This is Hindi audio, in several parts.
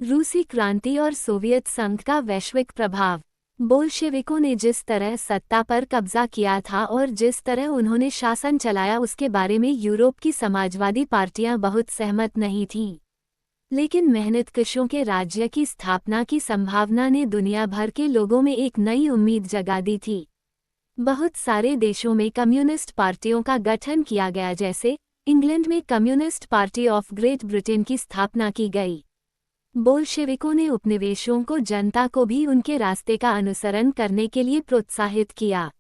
रूसी क्रांति और सोवियत संघ का वैश्विक प्रभाव। बोल्शेविकों ने जिस तरह सत्ता पर कब्जा किया था और जिस तरह उन्होंने शासन चलाया उसके बारे में यूरोप की समाजवादी पार्टियां बहुत सहमत नहीं थीं। लेकिन मेहनतकशों के राज्य की स्थापना की संभावना ने दुनिया भर के लोगों में एक नई उम्मीद जगा दी थी। बहुत सारे देशों में कम्युनिस्ट पार्टियों का गठन किया गया, जैसे इंग्लैंड में communist party of great Britain की स्थापना की गई। बोल्शेविकों ने उपनिवेशों को जनता को भी उनके रास्ते का अनुसरण करने के लिए प्रोत्साहित किया।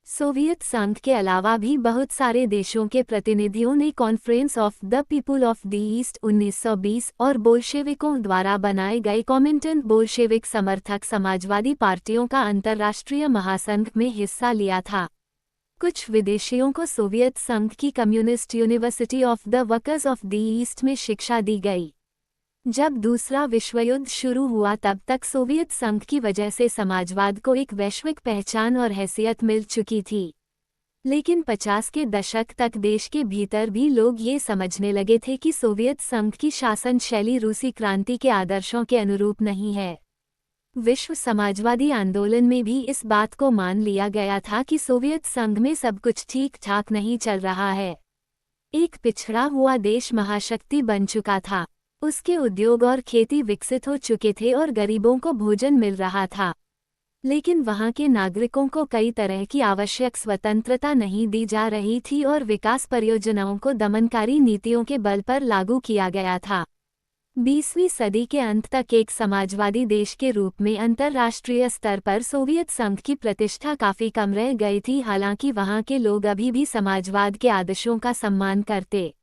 सोवियत संघ के अलावा भी बहुत सारे देशों के प्रतिनिधियों ने conference of the people of the east 1920 और बोल्शेविकों द्वारा बनाए गए कॉमिंटन बोल्शेविक समर्थक समाजवादी पार्टियों का अंतर्राष्ट्रीय महासंघ में हिस्सा लिया था। कुछ विदेशियों को सोवियत संघ की communist university of the workers of the east में शिक्षा दी गई। जब दूसरा विश्व युद्ध शुरू हुआ तब तक सोवियत संघ की वजह से समाजवाद को एक वैश्विक पहचान और हैसियत मिल चुकी थी। लेकिन 50 के दशक तक देश के भीतर भी लोग ये समझने लगे थे कि सोवियत संघ की शासन शैली रूसी क्रांति के आदर्शों के अनुरूप नहीं है। विश्व समाजवादी आंदोलन में भी इस बात को मान लिया गया था कि सोवियत संघ में सब कुछ ठीक ठाक नहीं चल रहा है। एक पिछड़ा हुआ देश महाशक्ति बन चुका था, उसके उद्योग और खेती विकसित हो चुके थे और गरीबों को भोजन मिल रहा था। लेकिन वहां के नागरिकों को कई तरह की आवश्यक स्वतंत्रता नहीं दी जा रही थी और विकास परियोजनाओं को दमनकारी नीतियों के बल पर लागू किया गया था। 20वीं सदी के अंत तक एक समाजवादी देश के रूप में अंतर्राष्ट्रीय स्तर पर सोवियत संघ की प्रतिष्ठा काफी कम रह गई थी, हालांकि वहां के लोग अभी भी समाजवाद के आदर्शों का सम्मान करते